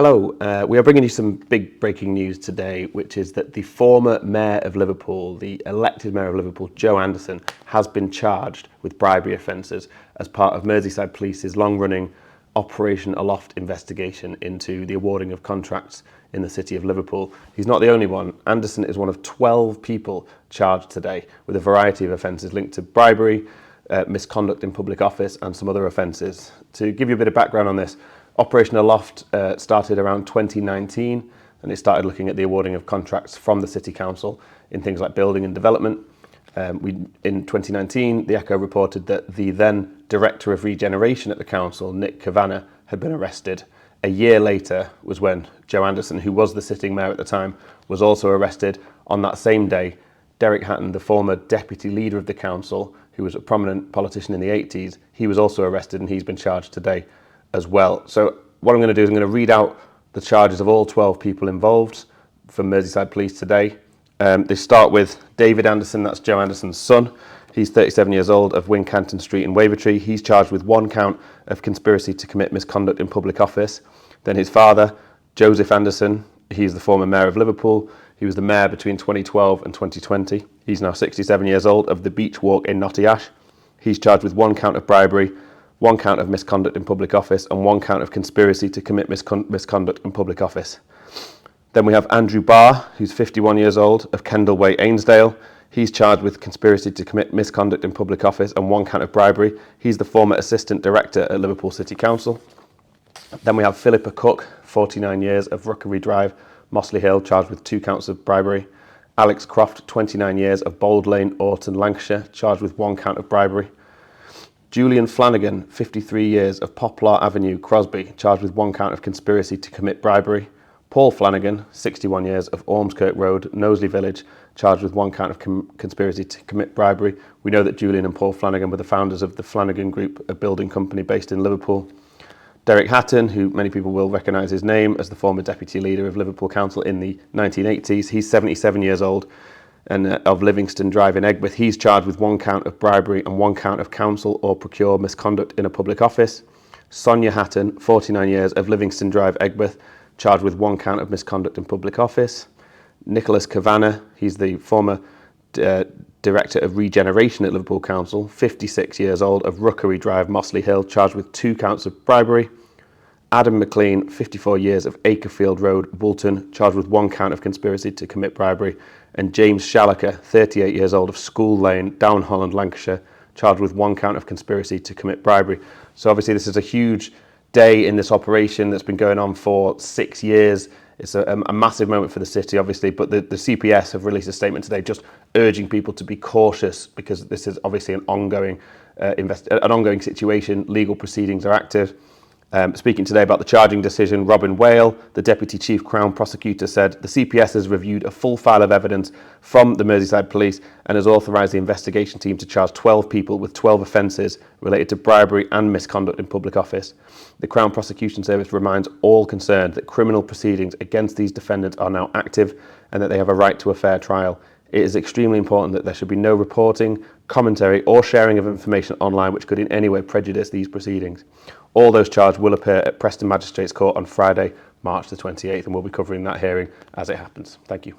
Hello, we are bringing you some big breaking news today, which is that the former Mayor of Liverpool, the elected Mayor of Liverpool, Joe Anderson, has been charged with bribery offences as part of Merseyside Police's long-running Operation Aloft investigation into the awarding of contracts in the city of Liverpool. He's not the only one. Anderson is one of 12 people charged today with a variety of offences linked to bribery, misconduct in public office and some other offences. To give you a bit of background on this, Operation Aloft started around 2019 and it started looking at the awarding of contracts from the City Council in things like building and development. In 2019, the Echo reported that the then Director of Regeneration at the Council, Nick Kavanagh, had been arrested. A year later was when Joe Anderson, who was the sitting mayor at the time, was also arrested. On that same day, Derek Hatton, the former deputy leader of the council, who was a prominent politician in the 80s, he was also arrested and he's been charged today as well. So what I'm going to do is I'm going to read out the charges of all 12 people involved from Merseyside Police today. They start with David Anderson, that's Joe Anderson's son. He's 37 years old, of Wincanton Street in Wavertree. He's charged with one count of conspiracy to commit misconduct in public office. Then his father, Joseph Anderson, he's the former Mayor of Liverpool. He was the Mayor between 2012 and 2020. He's now 67 years old, of the Beechwalk in Knotty Ash. He's charged with one count of bribery, one count of misconduct in public office and one count of conspiracy to commit misconduct in public office. Then we have Andrew Barr, who's 51 years old, of Kendall Way, Ainsdale. He's charged with conspiracy to commit misconduct in public office and one count of bribery. He's the former Assistant Director at Liverpool City Council. Then we have Philippa Cook, 49 years, of Rookery Drive, Mossley Hill, charged with two counts of bribery. Alex Croft, 29 years, of Bold Lane, Orton, Lancashire, charged with one count of bribery. Julian Flanagan, 53 years, of Poplar Avenue, Crosby, charged with one count of conspiracy to commit bribery. Paul Flanagan, 61 years, of Ormskirk Road, Knowsley Village, charged with one count of conspiracy to commit bribery. We know that Julian and Paul Flanagan were the founders of the Flanagan Group, a building company based in Liverpool. Derek Hatton, who many people will recognise his name as the former deputy leader of Liverpool Council in the 1980s. He's 77 years old and of Livingston Drive in Aigburth. He's charged with one count of bribery and one count of counsel or procure misconduct in a public office. Sonia Hatton, 49 years, of Livingston Drive, Aigburth, charged with one count of misconduct in public office. Nicholas Kavanagh, he's the former Director of Regeneration at Liverpool Council, 56 years old, of Rookery Drive, Mossley Hill, charged with two counts of bribery. Adam McLean, 54 years, of Acrefield Road, Woolton, charged with one count of conspiracy to commit bribery. And James Shallaker, 38 years old, of School Lane, Down Holland, Lancashire, charged with one count of conspiracy to commit bribery. So obviously this is a huge day in this operation that's been going on for 6 years. It's a massive moment for the city, obviously, but the CPS have released a statement today just urging people to be cautious because this is obviously an ongoing situation. Legal proceedings are active. Speaking today about the charging decision, Robin Whale, the Deputy Chief Crown Prosecutor, said the CPS has reviewed a full file of evidence from the Merseyside Police and has authorised the investigation team to charge 12 people with 12 offences related to bribery and misconduct in public office. The Crown Prosecution Service reminds all concerned that criminal proceedings against these defendants are now active and that they have a right to a fair trial. It is extremely important that there should be no reporting, commentary or sharing of information online which could in any way prejudice these proceedings. All those charged will appear at Preston Magistrates Court on Friday, March the 28th, and we'll be covering that hearing as it happens. Thank you.